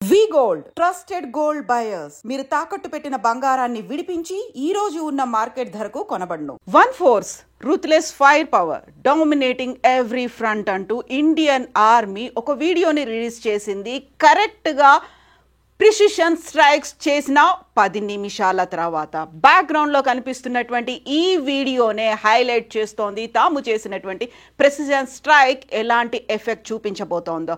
V-Gold, trusted gold buyers. మీరు తాకట్టు పెట్టిన బంగారాన్ని విడిపించి ఈ రోజు ఉన్న మార్కెట్ ధరకు కొనబడును. One force ruthless fire power dominating every front అంటూ ఇండియన్ ఆర్మీ ఒక వీడియోని రిలీజ్ చేసింది. కరెక్ట్గా ప్రిసిషన్ స్ట్రైక్స్ చేసిన 10 నిమిషాల తర్వాత బ్యాక్గ్రౌండ్లో కనిపిస్తున్నటువంటి ఈ వీడియోనే హైలైట్ చేస్తోంది తాము చేసినటువంటి ప్రిసిషన్ స్ట్రైక్ ఎలాంటి ఎఫెక్ట్ చూపించబోతోందో.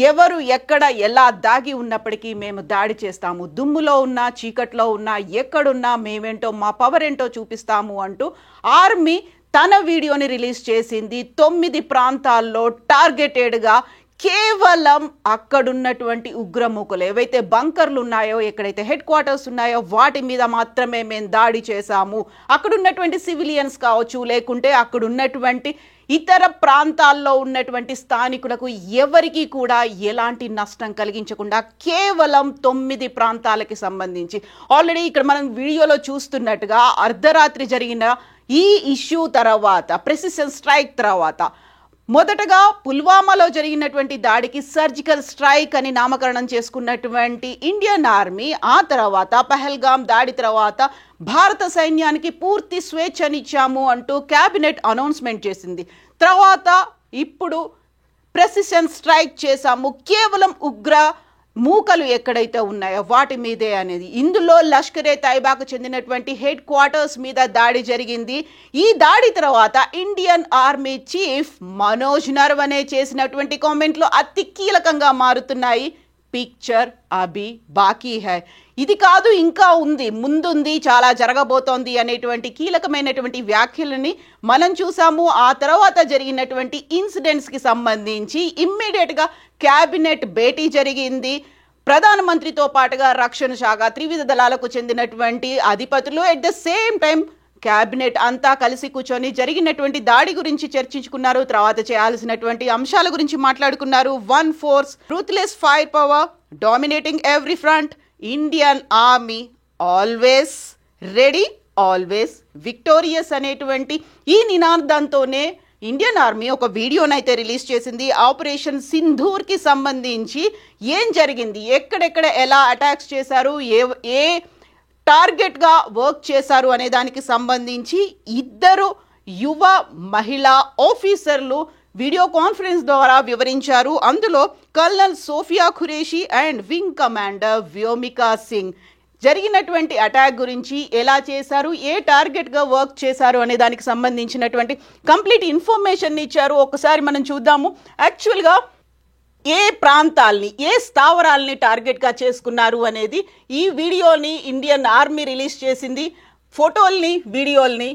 ఎవరు ఎక్కడ ఎలా దాగి ఉన్నప్పటికీ మేము దాడి చేస్తాము, దుమ్ములో ఉన్నా చీకట్లో ఉన్నా ఎక్కడున్నా మేమేంటో మా పవర్ ఏంటో చూపిస్తాము అంటూ ఆర్మీ తన వీడియోని రిలీజ్ చేసింది. 9 ప్రాంతాల్లో టార్గెటెడ్గా కేవలం అక్కడున్నటువంటి ఉగ్రమూకలు ఏవైతే బంకర్లు ఉన్నాయో, ఎక్కడైతే హెడ్ క్వార్టర్స్ ఉన్నాయో వాటి మీద మాత్రమే మేము దాడి చేశాము. అక్కడున్నటువంటి సివిలియన్స్ కావచ్చు, లేకుంటే అక్కడున్నటువంటి ఇతర ప్రాంతాల్లో ఉన్నటువంటి స్థానికులకు ఎవరికి కూడా ఎలాంటి నష్టం కలిగించకుండా కేవలం 9 ప్రాంతాలకి సంబంధించి ఆల్రెడీ ఇక్కడ మనం వీడియోలో చూస్తున్నట్టుగా అర్ధరాత్రి జరిగిన ఈ ఇష్యూ తర్వాత, ప్రెసిషన్ స్ట్రైక్ తర్వాత మొదటగా పుల్వామాలో జరిగినటువంటి దాడికి సర్జికల్ స్ట్రైక్ అని నామకరణం చేసుకున్నటువంటి ఇండియన్ ఆర్మీ ఆ తర్వాత పహల్గామ్ దాడి తర్వాత భారత సైన్యానికి పూర్తి స్వేచ్ఛనిచ్చాము అంటూ క్యాబినెట్ అనౌన్స్మెంట్ చేసింది. తర్వాత ఇప్పుడు ప్రెసిషన్ స్ట్రైక్ చేశాము కేవలం ఉగ్ర మూకలు ఎక్కడైతే ఉన్నాయో వాటి మీదే అనేది. ఇందులో లష్కరే తైబాకు చెందినటువంటి హెడ్ క్వార్టర్స్ మీద దాడి జరిగింది. ఈ దాడి తర్వాత Indian army chief Manoj Naravane చేసినటువంటి కామెంట్లు అతి కీలకంగా మారుతున్నాయి. పిక్చర్ అభి బాకీ హై, ఇది కాదు ఇంకా ఉంది, ముందుంది, చాలా జరగబోతోంది అనేటువంటి కీలకమైనటువంటి వ్యాఖ్యలని మనం చూసాము. ఆ తర్వాత జరిగినటువంటి ఇన్సిడెంట్స్కి సంబంధించి ఇమ్మీడియట్గా క్యాబినెట్ భేటీ జరిగింది. ప్రధానమంత్రితో పాటుగా రక్షణ శాఖ, త్రివిధ దళాలకు చెందినటువంటి అధిపతులు at the same time cabinet అంతా కలిసి కూర్చొని జరిగినటువంటి దాడి గురించి చర్చించుకున్నారు. తర్వాత చేయాల్సినటువంటి అంశాల గురించి మాట్లాడుకున్నారు. One force ruthless fire power dominating every front, Indian army always ready, always victorious అనేటువంటి ఈ నినాదంతోనే ఇండియన్ ఆర్మీ ఒక వీడియోనైతే రిలీజ్ చేసింది. ఆపరేషన్ సింధూర్కి సంబంధించి ఏం జరిగింది, ఎక్కడెక్కడ ఎలా అటాక్స్ చేశారు, ఏ టార్గెట్గా వర్క్ చేశారు అనే దానికి సంబంధించి 2 యువ మహిళా ఆఫీసర్లు వీడియో కాన్ఫరెన్స్ ద్వారా వివరించారు. అందులో colonel Sofiya Qureshi and wing commander Vyomika Singh జరిగినటువంటి అటాక్ గురించి, ఎలా చేశారు, ఏ టార్గెట్గా వర్క్ చేశారు అనే దానికి సంబంధించినటువంటి కంప్లీట్ ఇన్ఫర్మేషన్ ఇచ్చారు. ఒకసారి మనం చూద్దాము. యాక్చువల్గా ఏ ప్రాంతాల్ని, ఏ స్థావరాల్ని టార్గెట్గా చేసుకున్నారు అనేది ఈ వీడియోని ఇండియన్ ఆర్మీ రిలీజ్ చేసింది, ఫోటోల్ని, వీడియోల్ని.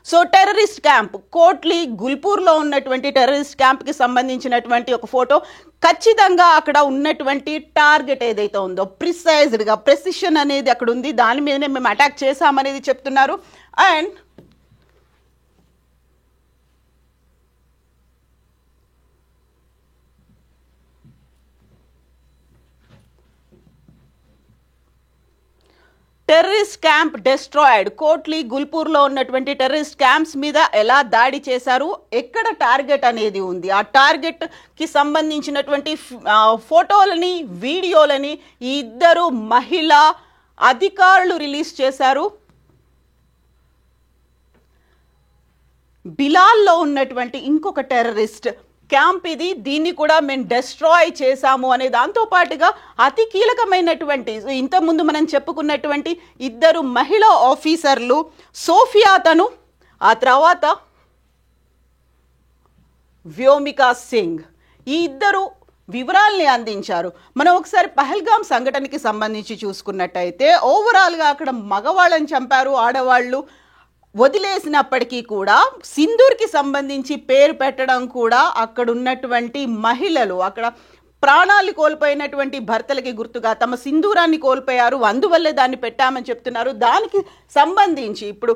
సో టెర్రరిస్ట్ క్యాంప్ కోట్లీ గుల్పూర్లో ఉన్నటువంటి టెర్రరిస్ట్ క్యాంప్కి సంబంధించినటువంటి ఒక ఫోటో. ఖచ్చితంగా అక్కడ ఉన్నటువంటి టార్గెట్ ఏదైతే ఉందో ప్రిసైజ్డ్గా ప్రెసిషన్ అనేది అక్కడ ఉంది, దాని మీదనే మేము అటాక్ చేశామనేది చెప్తున్నారు. And terrorist camp destroyed, Kotli గుల్పూర్లో ఉన్నటువంటి టెర్రరిస్ట్ క్యాంప్స్ మీద ఎలా దాడి చేశారు, ఎక్కడ టార్గెట్ అనేది ఉంది, ఆ టార్గెట్కి సంబంధించినటువంటి ఫోటోలని, వీడియోలని ఈ 2 మహిళా అధికారులు రిలీజ్ చేశారు. బిలాల్లో ఉన్నటువంటి ఇంకొక టెర్రరిస్ట్ క్యాంప్ ఇది, దీన్ని కూడా మేము డెస్ట్రాయ్ చేశాము అనే దాంతో పాటుగా అతి కీలకమైనటువంటి ఇంతకుముందు మనం చెప్పుకున్నటువంటి 2 మహిళా ఆఫీసర్లు సోఫియా తను, ఆ తర్వాత వ్యోమికా సింగ్, ఈ 2 వివరాల్ని అందించారు. మనం ఒకసారి పహల్గామ్ సంఘటనకి సంబంధించి చూసుకున్నట్టయితే ఓవరాల్గా అక్కడ మగవాళ్ళని చంపారు, ఆడవాళ్ళు వదిలేసినప్పటికీ కూడా సింధూర్కి సంబంధించి పేరు పెట్టడం కూడా అక్కడ ఉన్నటువంటి మహిళలు, అక్కడ ప్రాణాలు కోల్పోయినటువంటి భర్తలకి గుర్తుగా తమ సింధూరాన్ని కోల్పోయారు, అందువల్లే దాన్ని పెట్టామని చెప్తున్నారు. దానికి సంబంధించి ఇప్పుడు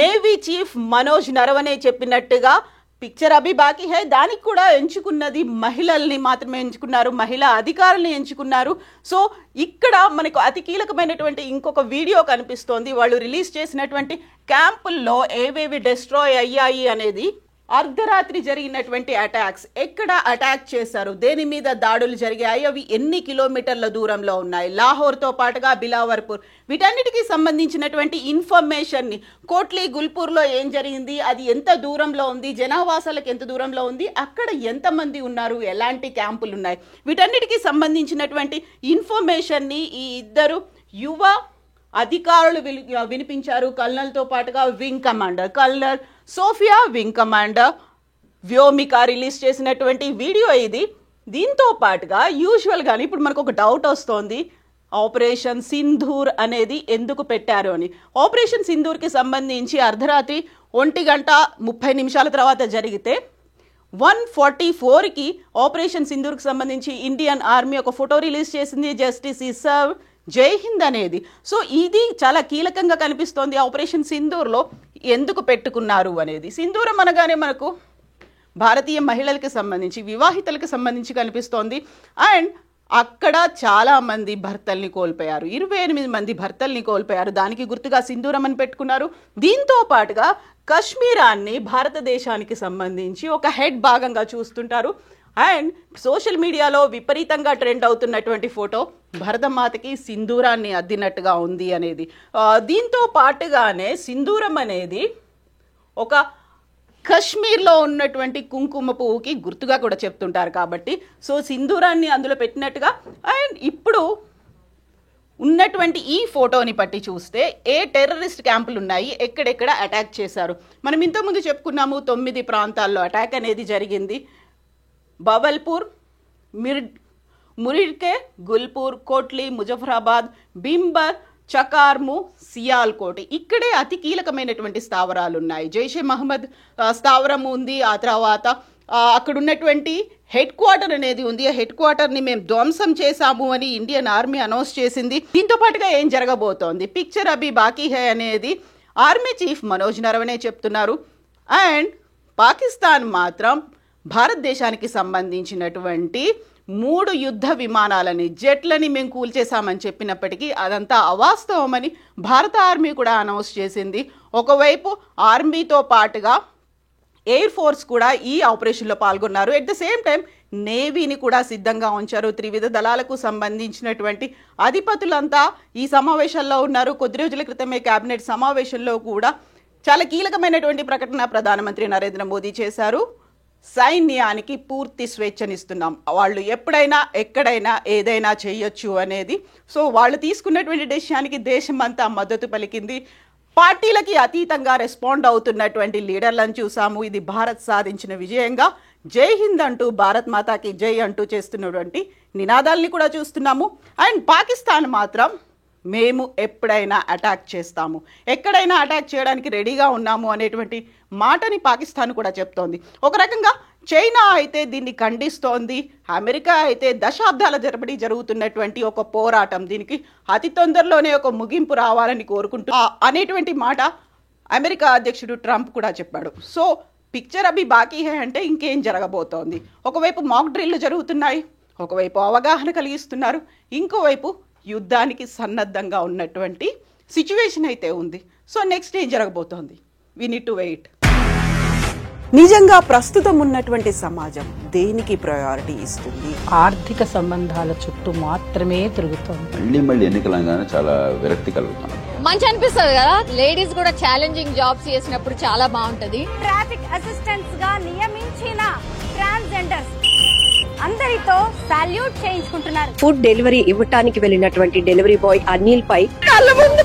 నేవీ చీఫ్ మనోజ్ నరవనే చెప్పినట్టుగా పిక్చర్ అభి బాకీ హై దానికి కూడా ఎంచుకున్నది మహిళల్ని మాత్రమే ఎంచుకున్నారు, మహిళా అధికారుల్ని ఎంచుకున్నారు. సో ఇక్కడ మనకు అతి కీలకమైనటువంటి ఇంకొక వీడియో కనిపిస్తోంది. వాళ్ళు రిలీజ్ చేసినటువంటి క్యాంపుల్లో ఏవేవి డిస్ట్రాయ్ అయ్యాయి అనేది. అర్ధరాత్రి జరిగినటువంటి అటాక్స్, ఎక్కడ అటాక్ చేశారు, దేని మీద దాడులు జరిగాయి, అవి ఎన్ని కిలోమీటర్ల దూరంలో ఉన్నాయి, లాహోర్తో పాటుగా బిలావర్పూర్, వీటన్నిటికీ సంబంధించినటువంటి ఇన్ఫర్మేషన్ని, కోట్లీ గుల్పూర్లో ఏం జరిగింది, అది ఎంత దూరంలో ఉంది, జనావాసాలకు ఎంత దూరంలో ఉంది, అక్కడ ఎంతమంది ఉన్నారు, ఎలాంటి క్యాంపులు ఉన్నాయి, వీటన్నిటికీ సంబంధించినటువంటి ఇన్ఫర్మేషన్ని ఈ ఇద్దరు యువ అధికారులు వినిపించారు. కల్నల్తో పాటుగా wing commander colonel Sofiya, wing commander Vyomika release చేసినటువంటి వీడియో ఇది. దీంతో పాటుగా యూజువల్గానే ఇప్పుడు మనకు ఒక డౌట్ వస్తోంది, ఆపరేషన్ సింధూర్ అనేది ఎందుకు పెట్టారు అని. ఆపరేషన్ సింధూర్కి సంబంధించి అర్ధరాత్రి 1:30 తర్వాత జరిగితే 1:44కి ఆపరేషన్ సింధూర్కి సంబంధించి ఇండియన్ ఆర్మీ ఒక ఫోటో రిలీజ్ చేసింది, జస్టిస్ ఈ సర్వ్ జై హింద్ అనేది. సో ఇది చాలా కీలకంగా కనిపిస్తోంది. ఆపరేషన్ సింధూర్లో ఎందుకు పెట్టుకున్నారు అనేది. సింధూరం అనగానే మనకు భారతీయ మహిళలకి సంబంధించి, వివాహితలకు సంబంధించి కనిపిస్తోంది. అండ్ అక్కడ చాలా మంది భర్తల్ని కోల్పోయారు, 28 మంది భర్తల్ని కోల్పోయారు. దానికి గుర్తుగా సింధూరం అని పెట్టుకున్నారు. దీంతో పాటుగా కశ్మీరాన్ని భారతదేశానికి సంబంధించి ఒక హెడ్ భాగంగా చూస్తుంటారు. అండ్ సోషల్ మీడియాలో విపరీతంగా ట్రెండ్ అవుతున్నటువంటి ఫోటో భరతమాతకి సింధూరాన్ని అద్దినట్టుగా ఉంది అనేది. దీంతో పాటుగానే సింధూరం అనేది ఒక కశ్మీర్లో ఉన్నటువంటి కుంకుమ పువ్వుకి గుర్తుగా కూడా చెప్తుంటారు కాబట్టి సో సింధూరాన్ని అందులో పెట్టినట్టుగా. అండ్ ఇప్పుడు ఉన్నటువంటి ఈ ఫోటోని పట్టి చూస్తే ఏ టెర్రరిస్ట్ క్యాంపులు ఉన్నాయి, ఎక్కడెక్కడ అటాక్ చేశారు. మనం ఇంతకుముందు చెప్పుకున్నాము 9 ప్రాంతాల్లో అటాక్ అనేది జరిగింది. బవల్పూర్, మురిడ్కే, గుల్పూర్, కోట్లీ, ముజఫరాబాద్, బింబర్, చకార్ము, సియాల్కోట్, ఇక్కడే అతి కీలకమైనటువంటి స్థావరాలు ఉన్నాయి. జైషే మహమ్మద్ స్థావరం ఉంది. ఆ తర్వాత అక్కడ ఉన్నటువంటి హెడ్ క్వార్టర్ అనేది ఉంది. ఆ హెడ్ క్వార్టర్ని మేము ధ్వంసం చేశాము అని ఇండియన్ ఆర్మీ అనౌన్స్ చేసింది. దీంతో పాటుగా ఏం జరగబోతోంది, పిక్చర్ అభి బాకీ హై అనేది ఆర్మీ చీఫ్ మనోజ్ నరవనే చెప్తున్నారు. అండ్ పాకిస్తాన్ మాత్రం భారతదేశానికి సంబంధించినటువంటి 3 యుద్ధ విమానాలని, జెట్లని మేము కూల్చేశామని చెప్పినప్పటికీ అదంతా అవాస్తవమని భారత ఆర్మీ కూడా అనౌన్స్ చేసింది. ఒకవైపు ఆర్మీతో పాటుగా ఎయిర్ ఫోర్స్ కూడా ఈ ఆపరేషన్లో పాల్గొన్నారు. ఎట్ ద సేమ్ టైం నేవీని కూడా సిద్ధంగా ఉంచారు. త్రివిధ దళాలకు సంబంధించినటువంటి అధిపతులంతా ఈ సమావేశాల్లో ఉన్నారు. కొద్ది రోజుల క్రితమే కేబినెట్ సమావేశంలో కూడా చాలా కీలకమైనటువంటి ప్రకటన ప్రధానమంత్రి నరేంద్ర మోదీ చేశారు. సైన్యానికి పూర్తి స్వేచ్ఛనిస్తున్నాం, వాళ్ళు ఎప్పుడైనా ఎక్కడైనా ఏదైనా చేయొచ్చు అనేది. సో వాళ్ళు తీసుకున్నటువంటి డెసిషన్కి దేశం అంతా మద్దతు పలికింది. పార్టీలకి అతీతంగా రెస్పాండ్ అవుతున్నటువంటి లీడర్లను చూసాము. ఇది భారత్ సాధించిన విజయంగా జై హింద్ అంటూ, భారత్ మాతాకి జై అంటూ చేస్తున్నటువంటి నినాదాలని కూడా చూస్తున్నాము. అండ్ పాకిస్తాన్ మాత్రం మేము ఎప్పుడైనా అటాక్ చేస్తాము, ఎక్కడైనా అటాక్ చేయడానికి రెడీగా ఉన్నాము అనేటువంటి మాటని పాకిస్తాన్ కూడా చెప్తోంది. ఒక రకంగా చైనా అయితే దీన్ని ఖండిస్తోంది. అమెరికా అయితే దశాబ్దాల తరబడి జరుగుతున్నటువంటి ఒక పోరాటం, దీనికి అతి తొందరలోనే ఒక ముగింపు రావాలని కోరుకుంటూ అనేటువంటి మాట అమెరికా అధ్యక్షుడు ట్రంప్ కూడా చెప్పాడు. సో పిక్చర్ అభి బాకీ హై అంటే ఇంకేం జరగబోతోంది. ఒకవైపు మాక్ డ్రిల్లు జరుగుతున్నాయి, ఒకవైపు అవగాహన కలిగిస్తున్నారు, ఇంకోవైపు యుద్ధానికి సన్నద్ధంగా ఉన్నటువంటి సిచ్యువేషన్ అయితే ఉంది. సో నెక్స్ట్ ఏం జరగబోతోంది, వి నీడ్ టు వెయిట్. నిజంగా ప్రస్తుతం ఉన్నటువంటి సమాజం దేనికి ప్రయారిటీ ఇస్తుంది? ఆర్థిక సంబంధాల చుట్టూ మాత్రమే తిరుగుతుంది. మళ్ళీ ఎన్నికలంగానే చాలా విరక్తి కలుగుతుంది. మంచి అనిపిస్తుంది కదా, లేడీస్ కూడా ఛాలెంజింగ్ జాబ్స్ చేసినప్పుడు చాలా బాగుంటది. ట్రాఫిక్ అసిస్టెంట్స్ గా నియమించిన ట్రాన్స్జెండర్స్ అందరితో సాల్యూట్ చేయించుకుంటున్నారు. ఫుడ్ డెలివరీ ఇవ్వటానికి వెళ్ళినటువంటి డెలివరీ బాయ్ అనిల్ పై కళ్ళ ముందు